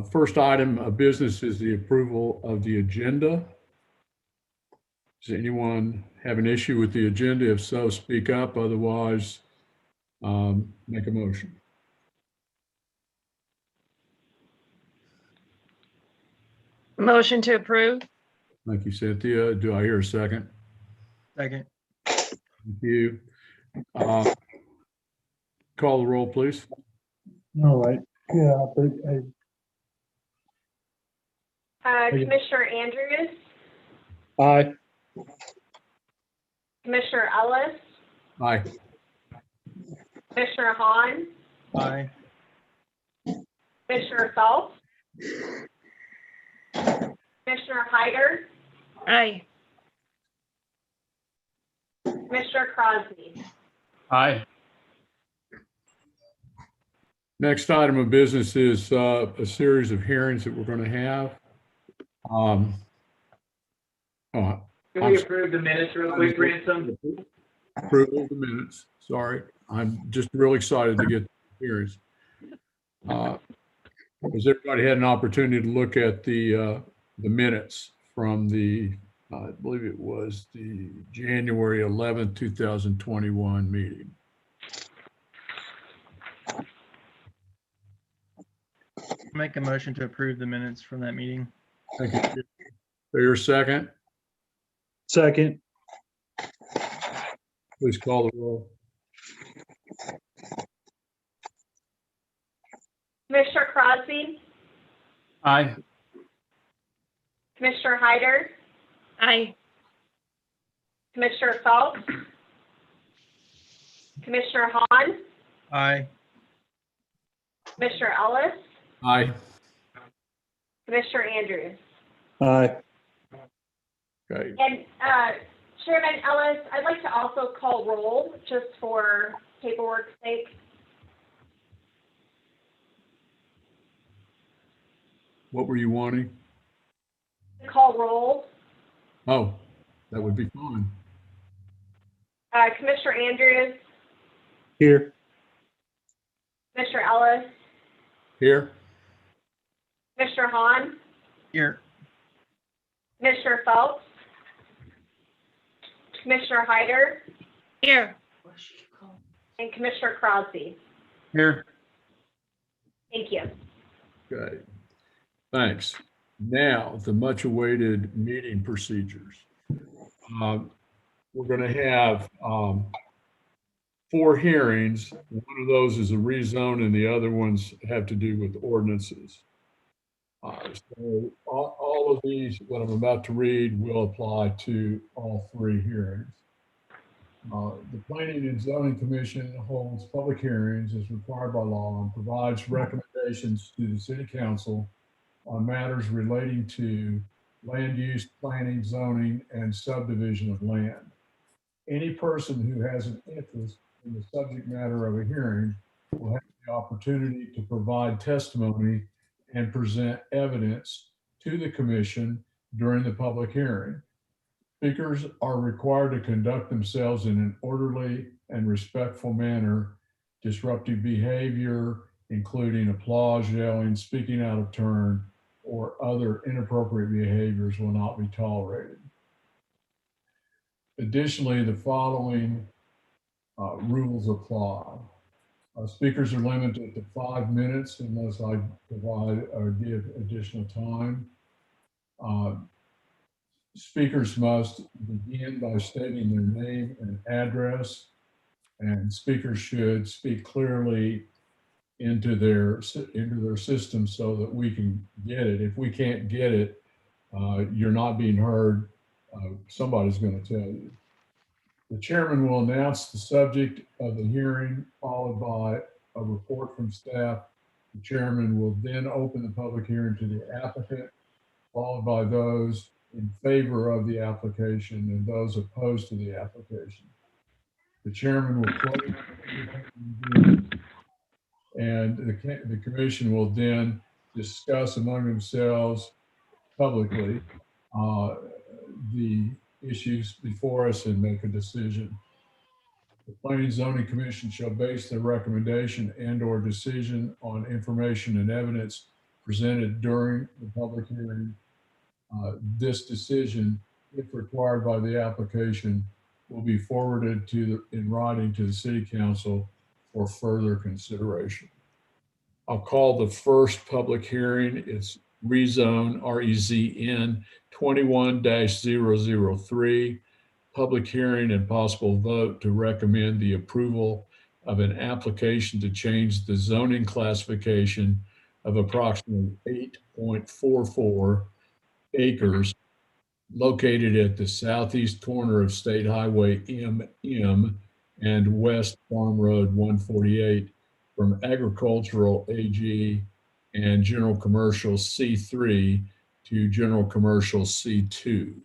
First item of business is the approval of the agenda. Does anyone have an issue with the agenda? If so, speak up. Otherwise, make a motion. Motion to approve. Thank you, Cynthia. Do I hear a second? Second. Thank you. Call the roll, please. All right. Yeah, but Commissioner Andrews, aye. Commissioner Ellis, Aye. Commissioner Hahn, Aye. Commissioner Phelps, Commissioner Hyder, Aye. Commissioner Crosby. Aye. Next item of business is a series of hearings that we're going to have. Can we approve the minutes real quick, Ransom? Approval of the minutes. Sorry, I'm just real excited to get to the hearings. Has everybody had an opportunity to look at the minutes from the, I believe it was the January 11th, 2021 meeting? Make a motion to approve the minutes from that meeting. Thank you. For your second, Second. please call the roll. Commissioner Crosby, Aye. Commissioner Hyder, Aye. Commissioner Phelps, Commissioner Hahn, Aye. Commissioner Ellis, Aye. Commissioner Andrews. Aye. Okay. And Chairman Ellis, I'd like to also call roll just for paperwork's sake. What were you wanting? Call roll. Oh, that would be fine. Commissioner Andrews, Here. Commissioner Ellis, Here? Commissioner Hahn, Here. Commissioner Phelps, Commissioner Hyder, Here. and Commissioner Crosby. Here. Thank you. Okay. Thanks. Now, the much awaited meeting procedures. We're going to have 4 hearings. One of those is a rezone and the other ones have to do with ordinances. So all of these, what I'm about to read, will apply to all 3 hearings. The Planning and Zoning Commission holds public hearings as required by law and provides recommendations to the City Council on matters relating to land use, planning, zoning, and subdivision of land. Any person who has an interest in the subject matter of a hearing will have the opportunity to provide testimony and present evidence to the commission during the public hearing. Speakers are required to conduct themselves in an orderly and respectful manner. Disruptive behavior, including applause, yelling, speaking out of turn, or other inappropriate behaviors will not be tolerated. Additionally, the following rules apply. Speakers are limited to 5 minutes unless I provide or give additional time. Speakers must begin by stating their name and address, and speakers should speak clearly into their system so that we can get it. If we can't get it, you're not being heard. Somebody's going to tell you. The chairman will announce the subject of the hearing, followed by a report from staff. The chairman will then open the public hearing to the applicant, followed by those in favor of the application and those opposed to the application. The chairman will close and the commission will then discuss among themselves publicly the issues before us and make a decision. The Planning and Zoning Commission shall base their recommendation and/or decision on information and evidence presented during the public hearing. This decision, if required by the application, will be forwarded in writing to the city council for further consideration. I'll call the first public hearing. It's rezone, REZN 21-003. Public hearing and possible vote to recommend the approval of an application to change the zoning classification of approximately 8.44 acres located at the southeast corner of State Highway MM and West Farm Road 148 from agricultural AG and general commercial C3 to general commercial C2.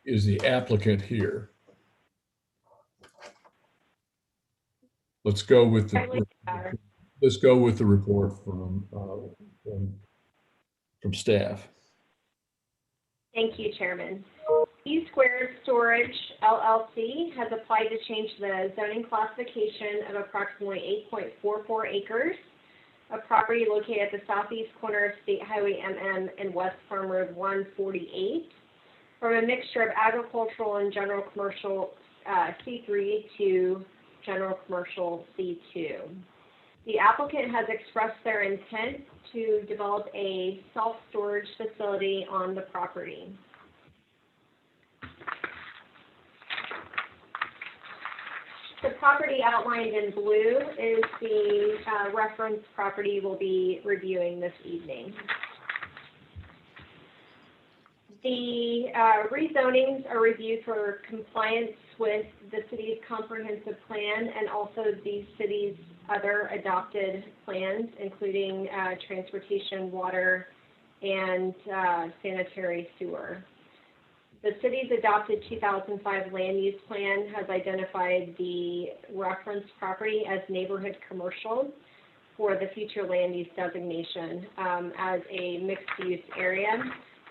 Is the applicant here? Let's go with the report from staff. Thank you, Chairman. E Squared Storage LLC has applied to change the zoning classification of approximately 8.44 acres of property located at the southeast corner of State Highway MM and West Farm Road 148 from a mixture of agricultural and general commercial C3 to general commercial C2. The applicant has expressed their intent to develop a self-storage facility on the property. The property outlined in blue is the reference property we'll be reviewing this evening. The rezonings are reviewed for compliance with the city's comprehensive plan and also the city's other adopted plans, including transportation, water, and sanitary sewer. The city's adopted 2005 land use plan has identified the reference property as neighborhood commercial for the future land use designation as a mixed-use area,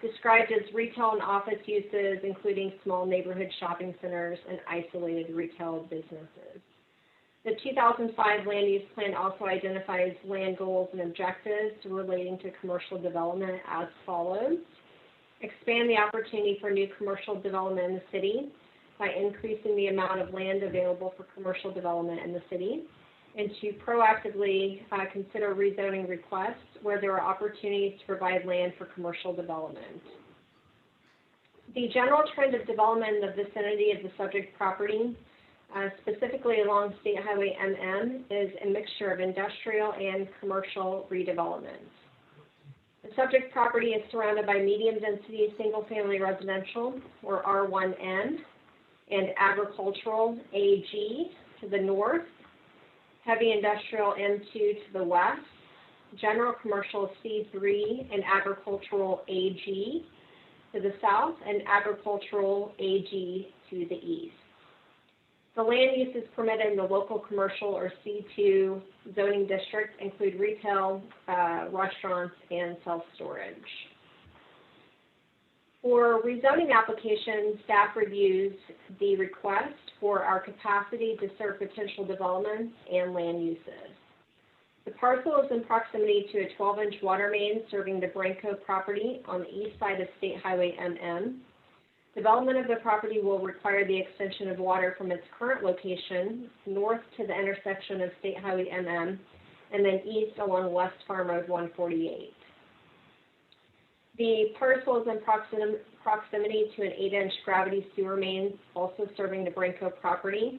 described as retail and office uses, including small neighborhood shopping centers and isolated retail businesses. The 2005 land use plan also identifies land goals and objectives relating to commercial development as follows. Expand the opportunity for new commercial development in the city by increasing the amount of land available for commercial development in the city, and to proactively consider rezoning requests where there are opportunities to provide land for commercial development. The general trend of development in the vicinity of the subject property, specifically along State Highway MM, is a mixture of industrial and commercial redevelopment. The subject property is surrounded by medium-density single-family residential, or R1N, and agricultural AG to the north, heavy industrial M2 to the west, general commercial C3 and agricultural AG to the south, and agricultural AG to the east. The land uses permitted in the local commercial or C2 zoning district include retail, restaurants, and self-storage. For rezoning applications, staff reviews the request for our capacity to serve potential developments and land uses. The parcel is in proximity to a 12-inch water main serving the Branco property on the east side of State Highway MM. Development of the property will require the extension of water from its current location north to the intersection of State Highway MM and then east along West Farm Road 148. The parcel is in proximity to an 8-inch gravity sewer main also serving the Branco property.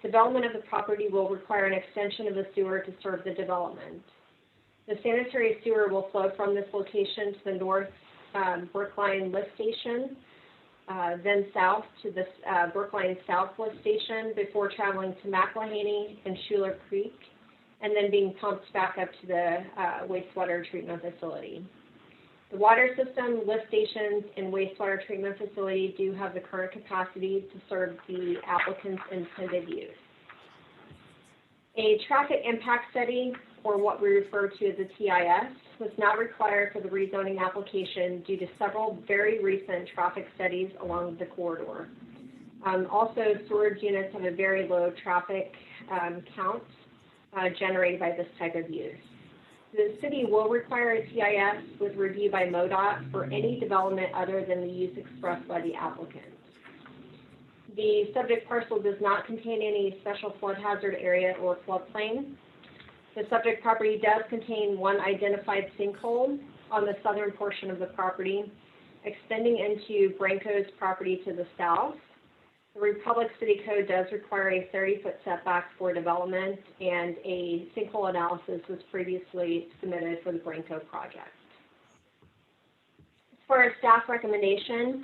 Development of the property will require an extension of the sewer to serve the development. The sanitary sewer will flow from this location to the north Brookline lift station, then south to the Brookline South lift station before traveling to McElhaney and Schuler Creek, and then being pumped back up to the wastewater treatment facility. The water system, lift stations, and wastewater treatment facility do have the current capacity to serve the applicant's intended use. A traffic impact study, or what we refer to as a TIS, was not required for the rezoning application due to several very recent traffic studies along the corridor. Also, storage units have a very low traffic count generated by this type of use. The city will require a TIS with review by MoDOT for any development other than the use expressed by the applicant. The subject parcel does not contain any special flood hazard area or floodplain. The subject property does contain one identified sinkhole on the southern portion of the property, extending into Branco's property to the south. The Republic City Code does require a 30-foot setback for development, and a sinkhole analysis was previously submitted for the Branco project. As far as staff recommendation,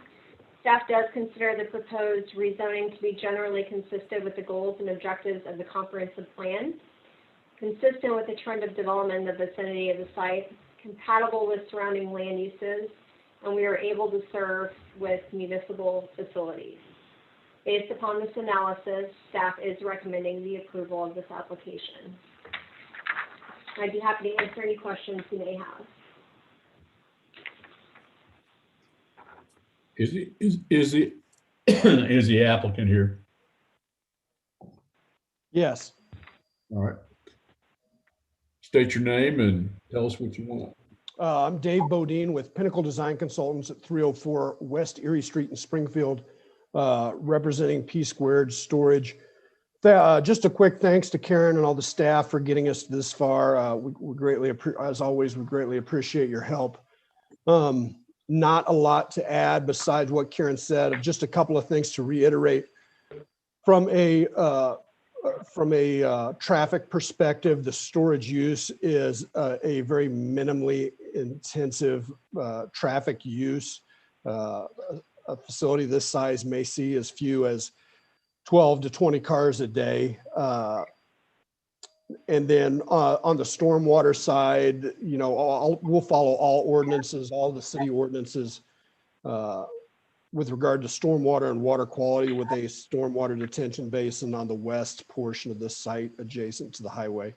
staff does consider the proposed rezoning to be generally consistent with the goals and objectives of the comprehensive plan, consistent with the trend of development in the vicinity of the site, compatible with surrounding land uses, and we are able to serve with municipal facilities. Based upon this analysis, staff is recommending the approval of this application. I'd be happy to answer any questions you may have. Is the applicant here? Yes. All right. State your name and tell us what you want. I'm Dave Bodine with Pinnacle Design Consultants at 304 West Erie Street in Springfield, representing P Squared Storage. Just a quick thanks to Karen and all the staff for getting us this far. We greatly, as always, we greatly appreciate your help. Not a lot to add besides what Karen said. Just a couple of things to reiterate. From a traffic perspective, the storage use is a very minimally intensive traffic use. A facility this size may see as few as 12 to 20 cars a day. And then on the stormwater side, you know, we'll follow all ordinances, all the city ordinances with regard to stormwater and water quality, with a stormwater detention basin on the west portion of this site adjacent to the highway.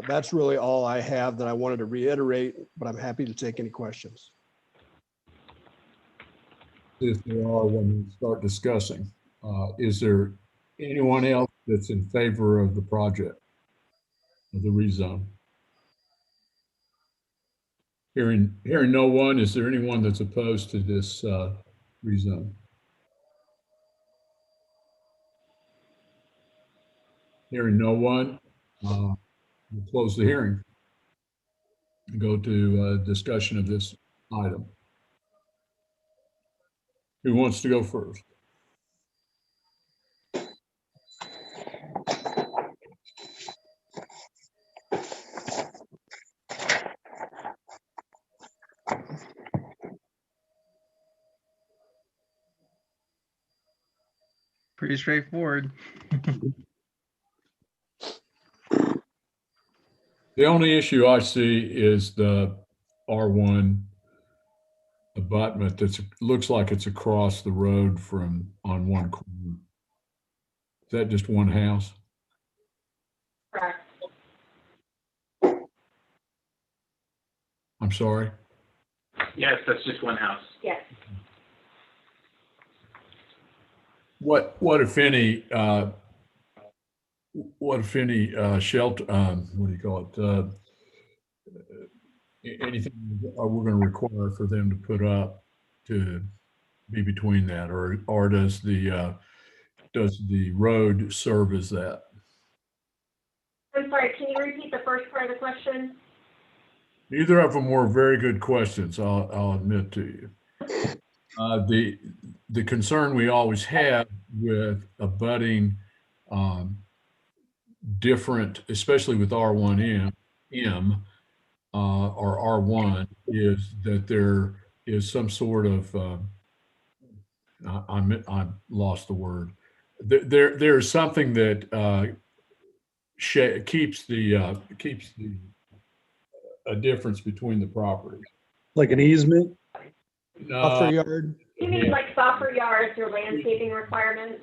That's really all I have that I wanted to reiterate, but I'm happy to take any questions. If there are, when we start discussing, is there anyone else that's in favor of the project, of the rezone? Hearing no one, is there anyone that's opposed to this rezone? Hearing no one, we'll close the hearing and go to discussion of this item. Who wants to go first? Pretty straightforward. The only issue I see is the R1 abutment that's looks like it's across the road from on one corner. Is that just one house? Correct. I'm sorry. Yes, that's just one house. Yes. What if any shelter, what do you call it? Anything we're going to require for them to put up to be between that, or does the road serve as that? I'm sorry, can you repeat the first part of the question? Neither of them were very good questions, I'll admit to you. The concern we always have with abutting different, especially with R1M or R1, is that there is some sort of I lost the word. There's something that keeps a difference between the properties. Like an easement? Buffer yard. You mean like buffer yards or landscaping requirements?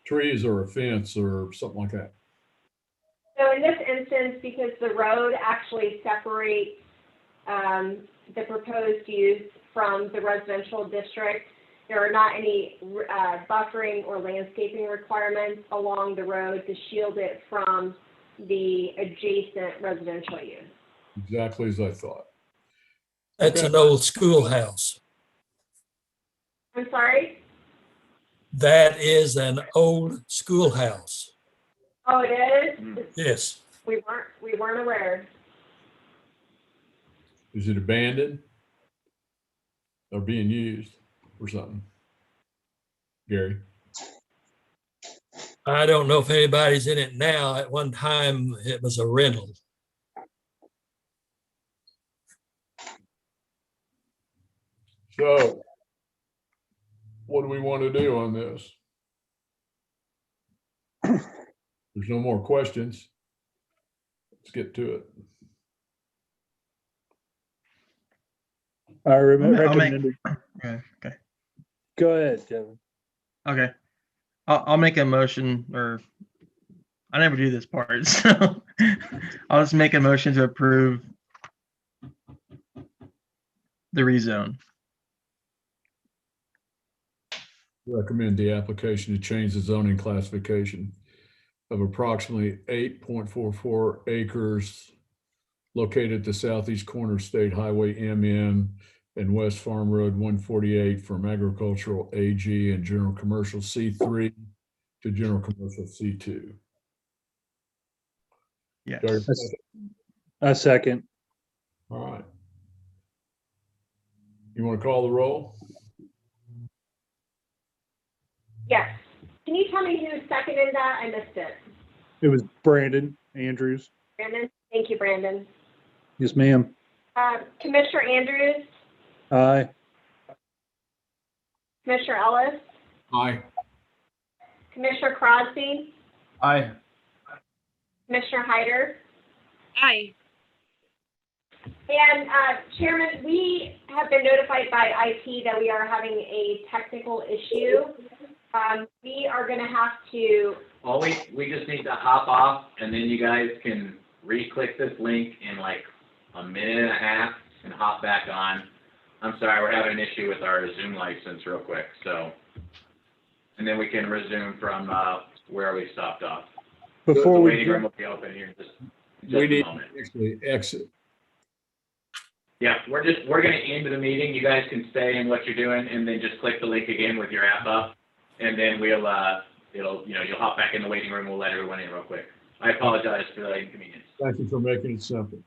Trees or a fence or something like that. So in this instance, because the road actually separates the proposed use from the residential district, there are not any buffering or landscaping requirements along the road to shield it from the adjacent residential use. Exactly as I thought. That's Okay. an old schoolhouse. I'm sorry? That is an old schoolhouse. Oh, it is? Yes. We weren't aware. Is it abandoned? Or being used or something? Gary? I don't know if anybody's in it now. At one time, it was a rental. So what do we want to do on this? There's no more questions. Let's get to it. I I'll make- recommend. Okay. Go ahead, Kevin. Okay. I'll make a motion, or I never do this part, so I'll just make a motion to approve the rezone. Recommend the application to change the zoning classification of approximately 8.44 acres located at the southeast corner of State Highway MN and West Farm Road 148 from agricultural AG and general commercial C3 to general commercial C2. Yes. Gary? A second. All right. You want to call the roll? Yes. Can you tell me who seconded that? I missed it. It was Brandon Andrews. Brandon? Thank you, Brandon. Yes, ma'am. Commissioner Andrews, Aye. Commissioner Ellis, Aye. Commissioner Crosby, Aye. Commissioner Hyder. Aye. And Chairman, we have been notified by IT that we are having a technical issue. We are going to have to. All we just need to hop off, and then you guys can re-click this link in like a minute and a half and hop back on. I'm sorry, we're having an issue with our Zoom license real quick, so. And then we can resume from where we stopped off. Before The we, waiting room will be open here in just We a need moment. to actually exit. Yeah, we're gonna end the meeting. You guys can stay in what you're doing and then just click the link again with your app up. And then we'll, you'll hop back in the waiting room. We'll let everyone in real quick. I apologize for the inconvenience. Thank you for making it simple.